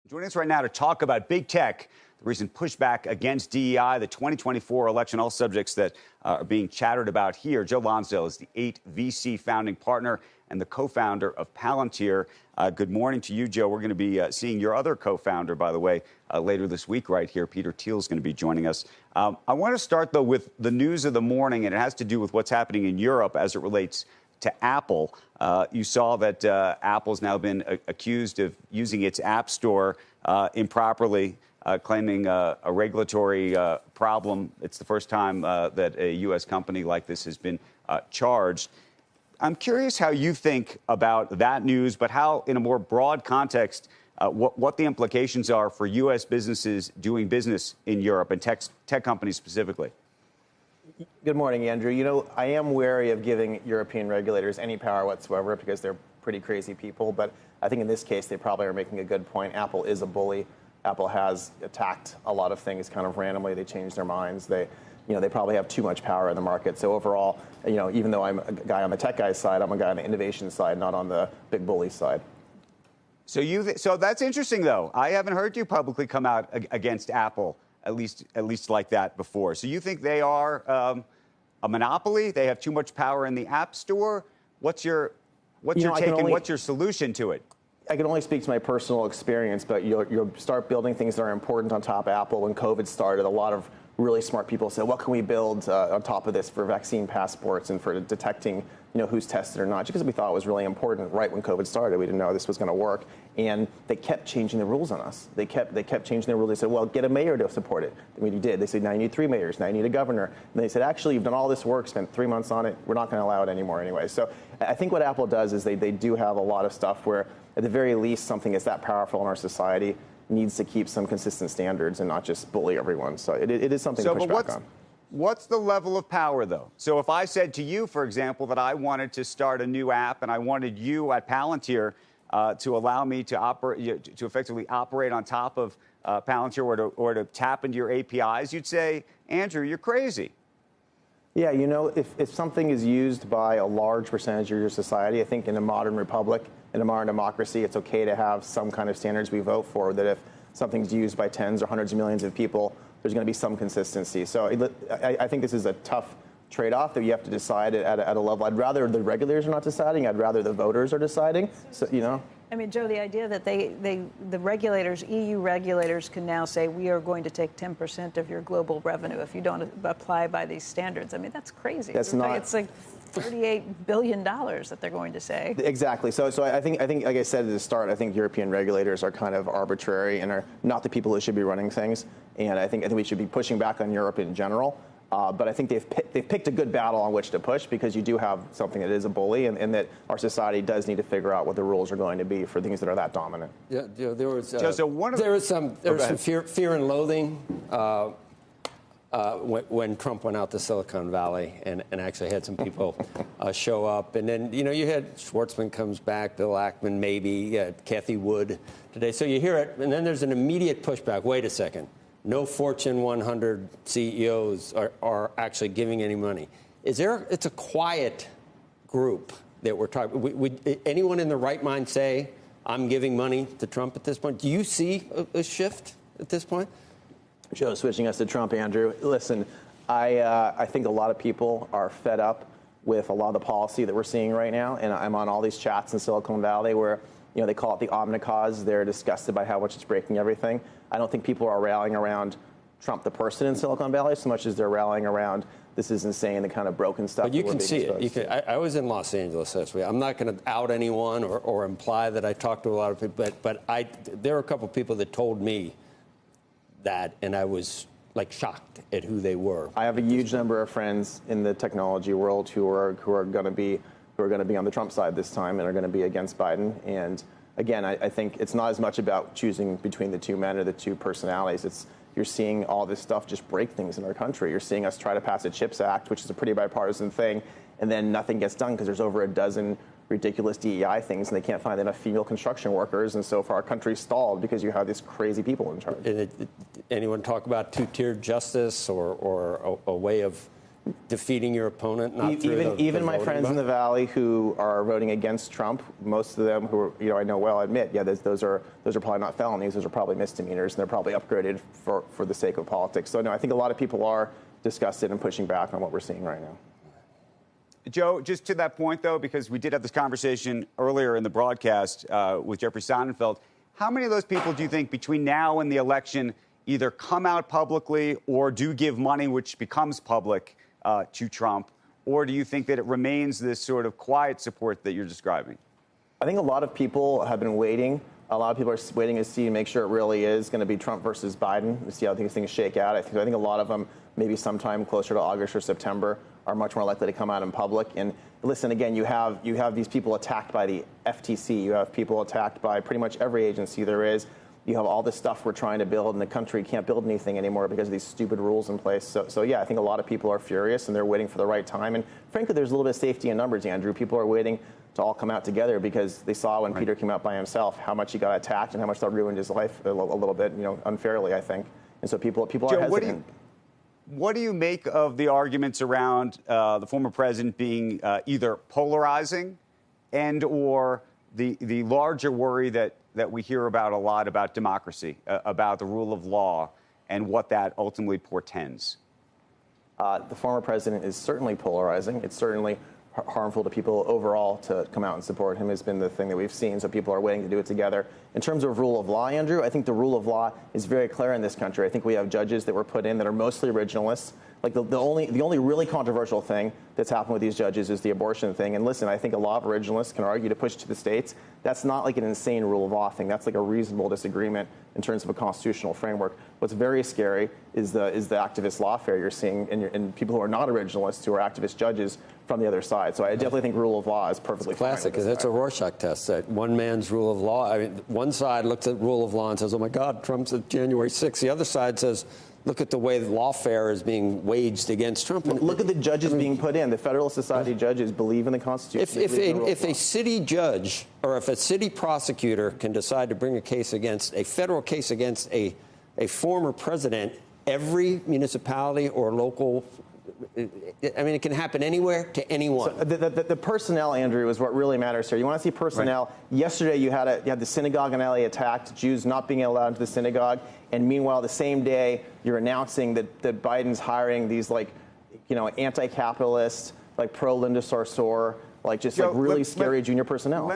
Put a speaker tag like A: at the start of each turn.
A: Joining us right now to talk about big tech, the recent pushback against DEI, the 2024 election, all subjects that are being chattered about here. Joe Lonsdale is the 8 VC founding partner and the co-founder of Palantir. Good morning to you, Joe. We're going to be seeing your other co-founder, by the way, later this week right here. Peter Thiel is going to be joining us. I want to start, though, with the news of the morning, and it has to do with what's happening in Europe as it relates to Apple. You saw that Apple's now been accused of using its App Store improperly, claiming a regulatory problem. It's the first time that a U.S. company like this has been charged. I'm curious how you think about that news, but how, in a more broad context, what the implications are for U.S. businesses doing business in Europe and tech companies specifically.
B: Good morning, Andrew. You know, I am wary of giving European regulators any power whatsoever because they're pretty crazy people. But I think in this case, they probably are making a good point. Apple is a bully. Apple has attacked a lot of things kind of randomly. They changed their minds. They probably have too much power in the market. So overall, even though I'm a guy on the tech guy's side, I'm a guy on the innovation side, not on the big bully side.
A: So that's interesting, though. I haven't heard you publicly come out against Apple. At least like that before. So you think they are a monopoly? They have too much power in the App Store? What's your take and what's your solution to it?
B: I can only speak to my personal experience, but you'll start building things that are important on top of Apple. When COVID started, a lot of really smart people said, what can we build on top of this for vaccine passports and for detecting who's tested or not, because we thought it was really important right when COVID started. We didn't know this was going to work. And they kept changing the rules on us. They kept changing the rules. They said, well, get a mayor to support it. I mean, you did. They said, now you need 3 mayors. Now you need a governor. And they said, actually, you've done all this work, spent 3 months on it. We're not going to allow it anymore anyway. So I think what Apple does is they do have a lot of stuff where, at the very least, something that's that powerful in our society needs to keep some consistent standards and not just bully everyone. So it is something to push back on.
A: What's the level of power, though? So if I said to you, for example, that I wanted to start a new app and I wanted you at Palantir to allow me to operate, to effectively operate on top of Palantir or to tap into your APIs, you'd say, Andrew, you're crazy.
B: Yeah, if something is used by a large percentage of your society, I think in a modern republic, in a modern democracy, it's okay to have some kind of standards we vote for, that if something's used by tens or hundreds of millions of people, there's going to be some consistency. So I think this is a tough trade-off that you have to decide at a level. I'd rather the regulators are not deciding. I'd rather the voters are deciding. So,
C: I mean, Joe, the idea that the regulators, EU regulators, can now say we are going to take 10% of your global revenue if you don't apply by these standards. I mean, that's crazy. It's like $38 billion that they're going to say.
B: Exactly. So I think, like I said at the start, I think European regulators are kind of arbitrary and are not the people that should be running things. And I think we should be pushing back on Europe in general. But I think they've picked a good battle on which to push, because you do have something that is a bully, and that our society does need to figure out what the rules are going to be for things that are that dominant.
D: Yeah, there was some fear and loathing when Trump went out to Silicon Valley and actually had some people show up. And then, you had Schwartzman comes back, Bill Ackman, maybe, Kathy Wood today. So you hear it, and then there's an immediate pushback. Wait a second. No Fortune 100 CEOs are actually giving any money. It's a quiet group that we're talking. Would anyone in the right mind say, I'm giving money to Trump at this point? Do you see a shift at this point?
B: Joe, switching us to Trump, Andrew. Listen, I think a lot of people are fed up with a lot of the policy that we're seeing right now. And I'm on all these chats in Silicon Valley where they call it the omnicause. They're disgusted by how much it's breaking everything. I don't think people are rallying around Trump, the person, in Silicon Valley, so much as they're rallying around this is insane, the kind of broken stuff.
D: But you can see it. I was in Los Angeles last week. I'm not going to out anyone or imply that I talked to a lot of people, but there are a couple of people that told me that, and I was shocked at who they were.
B: I have a huge number of friends in the technology world who are going to be on the Trump side this time and are going to be against Biden. And again, I think it's not as much about choosing between the two men or the two personalities. You're seeing all this stuff just break things in our country. You're seeing us try to pass a CHIPS Act, which is a pretty bipartisan thing, and then nothing gets done because there's over a dozen ridiculous DEI things, and they can't find enough female construction workers. And so far, our country's stalled because you have these crazy people in charge.
D: Anyone talk about two-tiered justice or a way of defeating your opponent, not through
B: even
D: the
B: my friends in the Valley who are voting against Trump, most of them who are, I know well admit, those are probably not felonies, those are probably misdemeanors, and they're probably upgraded for the sake of politics. So no, I think a lot of people are disgusted and pushing back on what we're seeing right now.
A: Joe, just to that point, though, because we did have this conversation earlier in the broadcast with Jeffrey Sonnenfeld, how many of those people do you think between now and the election either come out publicly or do give money, which becomes public, to Trump? Or do you think that it remains this sort of quiet support that you're describing?
B: I think a lot of people have been waiting. A lot of people are waiting to see, make sure it really is going to be Trump versus Biden, to see how these things shake out. I think a lot of them, maybe sometime closer to August or September, are much more likely to come out in public. And listen, again, you have these people attacked by the FTC. You have people attacked by pretty much every agency there is. You have all this stuff we're trying to build, and the country can't build anything anymore because of these stupid rules in place. So yeah, I think a lot of people are furious, and they're waiting for the right time. And frankly, there's a little bit of safety in numbers, Andrew. People are waiting to all come out together because they saw when Peter came out by himself how much he got attacked and how much that ruined his life a little bit, unfairly, I think. And so people
A: Joe,
B: are hesitant.
A: What do you make of the arguments around the former president being either polarizing and or the larger worry that we hear about a lot about democracy, about the rule of law, and what that ultimately portends?
B: The former president is certainly polarizing. It's certainly harmful to people overall to come out and support him has been the thing that we've seen, so people are waiting to do it together. In terms of rule of law, Andrew, I think the rule of law is very clear in this country. I think we have judges that were put in that are mostly originalists. Like the only really controversial thing that's happened with these judges is the abortion thing. And listen, I think a lot of originalists can argue to push to the states. That's not like an insane rule of law thing. That's like a reasonable disagreement in terms of a constitutional framework. What's very scary is the activist lawfare you're seeing and people who are not originalists, who are activist judges from the other side. So I definitely think rule of law is perfectly fine.
D: Classic, because it's a Rorschach test. That one man's rule of law. I mean, one side looks at rule of law and says, "Oh my God, Trump's at January 6th." The other side says, "Look at the way the lawfare is being waged against Trump."
B: Look at the judges being put in. The Federalist Society judges believe in the Constitution.
D: If a city judge or if a city prosecutor can decide to bring a case against a federal case against a former president, every municipality or local, I mean, it can happen anywhere to anyone.
B: So the personnel, Andrew, is what really matters here. You want to see personnel. Right. Yesterday, you had the synagogue in LA attacked, Jews not being allowed into the synagogue, and meanwhile, the same day, you're announcing that Biden's hiring these anti-capitalist, pro-Linda Sarsour, really scary junior personnel.